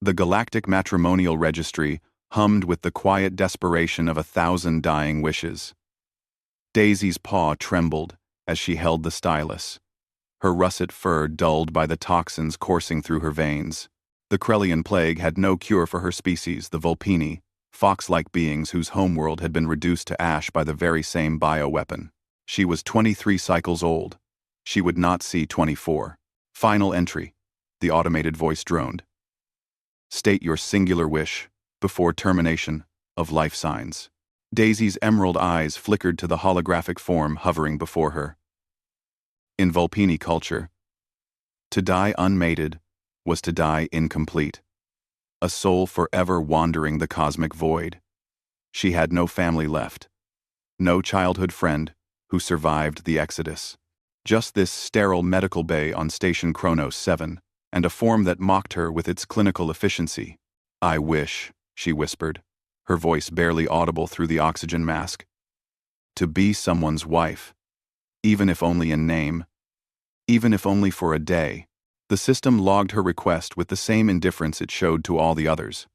The galactic matrimonial registry hummed with the quiet desperation of 1,000 dying wishes. Daisy's paw trembled as she held the stylus, her russet fur dulled by the toxins coursing through her veins. The Krellian plague had no cure for her species, the Vulpini, fox-like beings whose homeworld had been reduced to ash by the very same bioweapon. She was 23 cycles old. She would not see 24. Final entry, the automated voice droned. State your singular wish before termination of life signs. Daisy's emerald eyes flickered to the holographic form hovering before her. In Vulpini culture, to die unmated was to die incomplete, a soul forever wandering the cosmic void. She had no family left, no childhood friend who survived the exodus. Just this sterile medical bay on Station Kronos 7, and a form that mocked her with its clinical efficiency. I wish, she whispered, her voice barely audible through the oxygen mask, to be someone's wife, even if only in name, even if only for a day. The system logged her request with the same indifference it showed to all the others.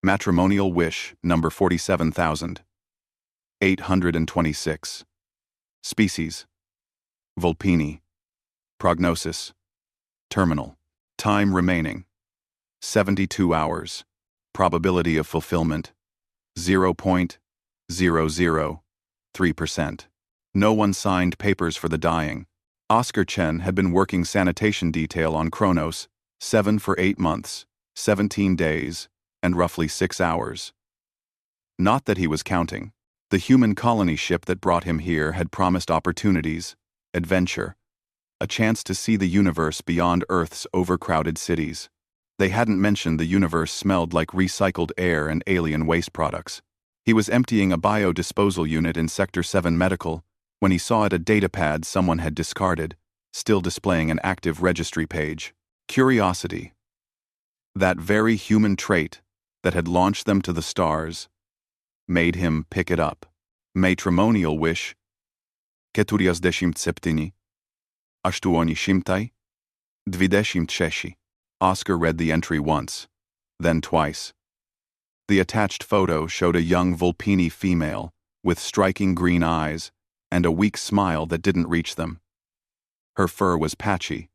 Matrimonial wish number 47,826. Species: Vulpini. Prognosis: terminal. Time remaining: 72 hours. Probability of fulfillment: 0.003%. No one signed papers for the dying. Oscar Chen had been working sanitation detail on Kronos 7 for 8 months, 17 days, and roughly 6 hours. Not that he was counting. The human colony ship that brought him here had promised opportunities, adventure, a chance to see the universe beyond Earth's overcrowded cities. They hadn't mentioned the universe smelled like recycled air and alien waste products. He was emptying a biodisposal unit in Sector 7 Medical when he saw it a datapad someone had discarded, still displaying an active registry page. Curiosity. That very human trait that had launched them to the stars made him pick it up. Matrimonial wish: Keturiasdešimt septini, Ashtuoni shimtai, Dvideshimt sheshi. Oscar read the entry once, then twice. The attached photo showed a young Vulpini female with striking green eyes and a weak smile that didn't reach them. Her fur was patchy,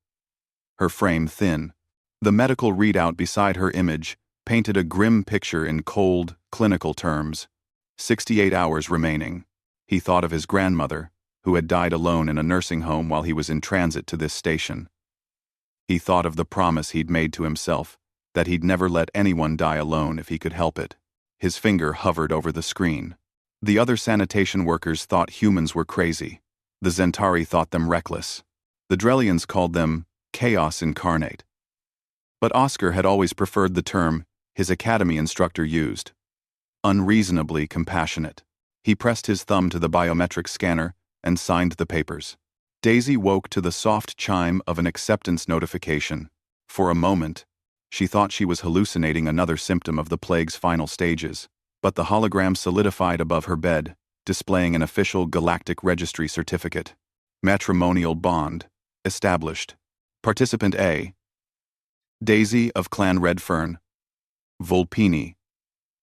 her frame thin. The medical readout beside her image painted a grim picture in cold, clinical terms. 68 hours remaining. He thought of his grandmother, who had died alone in a nursing home while he was in transit to this station. He thought of the promise he'd made to himself, that he'd never let anyone die alone if he could help it. His finger hovered over the screen. The other sanitation workers thought humans were crazy. The Zentari thought them reckless. The Drellians called them chaos incarnate. But Oscar had always preferred the term his academy instructor used: unreasonably compassionate. He pressed his thumb to the biometric scanner and signed the papers. Daisy woke to the soft chime of an acceptance notification. For a moment, she thought she was hallucinating another symptom of the plague's final stages, but the hologram solidified above her bed, displaying an official galactic registry certificate. Matrimonial bond established. Participant A: Daisy of Clan Redfern. Vulpini.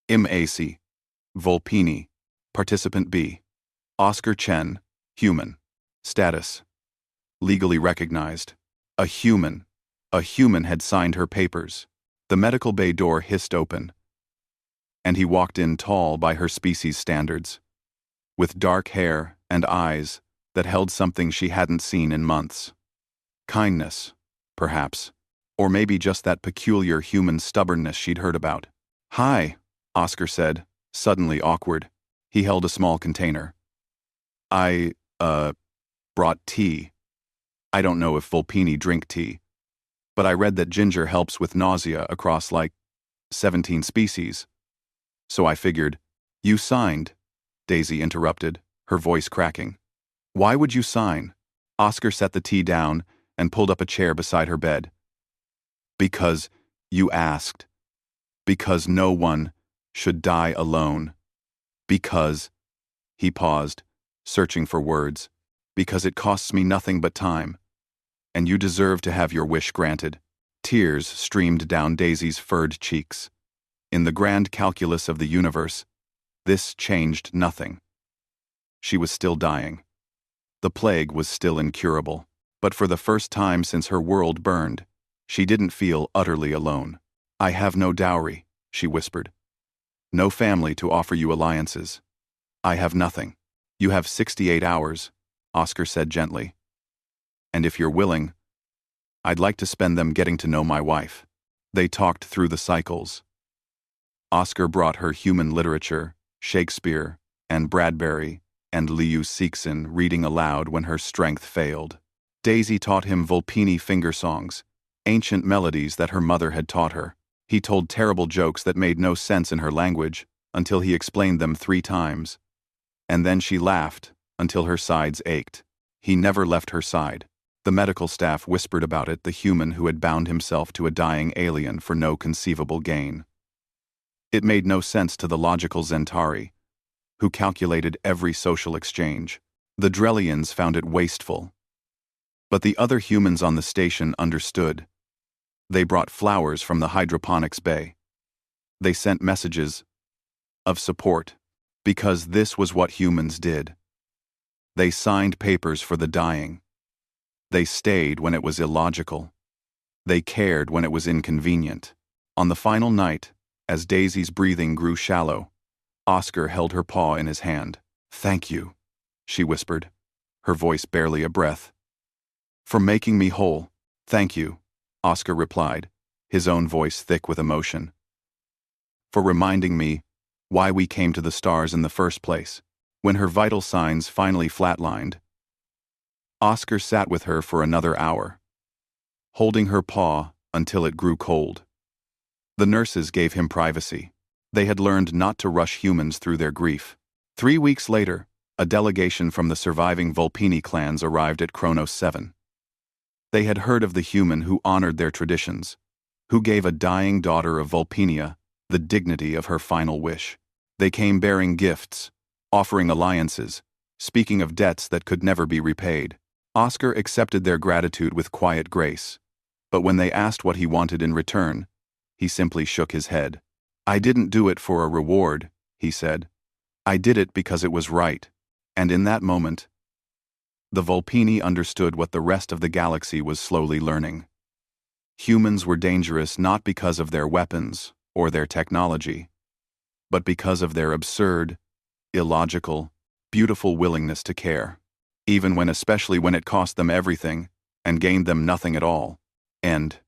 MAC. Vulpini. Participant B: Oscar Chen, human. Status: legally recognized. A human. A human had signed her papers. The medical bay door hissed open, and he walked in tall by her species standards, with dark hair and eyes that held something she hadn't seen in months. Kindness, perhaps, or maybe just that peculiar human stubbornness she'd heard about. "Hi," Oscar said, suddenly awkward. He held a small container. "I, brought tea. I don't know if Vulpini drink tea, but I read that ginger helps with nausea across, 17 species. So I figured." "You signed," Daisy interrupted, her voice cracking. "Why would you sign?" Oscar set the tea down and pulled up a chair beside her bed. "Because you asked. Because no one should die alone. Because—" He paused, searching for words. "Because it costs me nothing but time. And you deserve to have your wish granted." Tears streamed down Daisy's furred cheeks. In the grand calculus of the universe, this changed nothing. She was still dying. The plague was still incurable. But for the first time since her world burned, she didn't feel utterly alone. "I have no dowry," she whispered. "No family to offer you alliances. I have nothing." "You have 68 hours," Oscar said gently. "And if you're willing, I'd like to spend them getting to know my wife." They talked through the cycles. Oscar brought her human literature, Shakespeare, and Bradbury, and Liu Cixin reading aloud when her strength failed. Daisy taught him Volpini finger songs, ancient melodies that her mother had taught her. He told terrible jokes that made no sense in her language until he explained them 3 times. And then she laughed until her sides ached. He never left her side. The medical staff whispered about it, the human who had bound himself to a dying alien for no conceivable gain. It made no sense to the logical Zentari, who calculated every social exchange. The Drellians found it wasteful. But the other humans on the station understood. They brought flowers from the hydroponics bay. They sent messages of support, because this was what humans did. They signed papers for the dying. They stayed when it was illogical. They cared when it was inconvenient. On the final night, as Daisy's breathing grew shallow, Oscar held her paw in his hand. "Thank you," she whispered, her voice barely a breath. "For making me whole." "Thank you," Oscar replied, his own voice thick with emotion. "For reminding me why we came to the stars in the first place." When her vital signs finally flatlined, Oscar sat with her for another hour, holding her paw until it grew cold. The nurses gave him privacy. They had learned not to rush humans through their grief. 3 weeks later, a delegation from the surviving Volpini clans arrived at Kronos 7. They had heard of the human who honored their traditions, who gave a dying daughter of Volpinia the dignity of her final wish. They came bearing gifts, offering alliances, speaking of debts that could never be repaid. Oscar accepted their gratitude with quiet grace, but when they asked what he wanted in return, he simply shook his head. "I didn't do it for a reward," he said. "I did it because it was right." And in that moment, the Volpini understood what the rest of the galaxy was slowly learning. Humans were dangerous not because of their weapons or their technology, but because of their absurd, illogical, beautiful willingness to care, especially when it cost them everything and gained them nothing at all. End.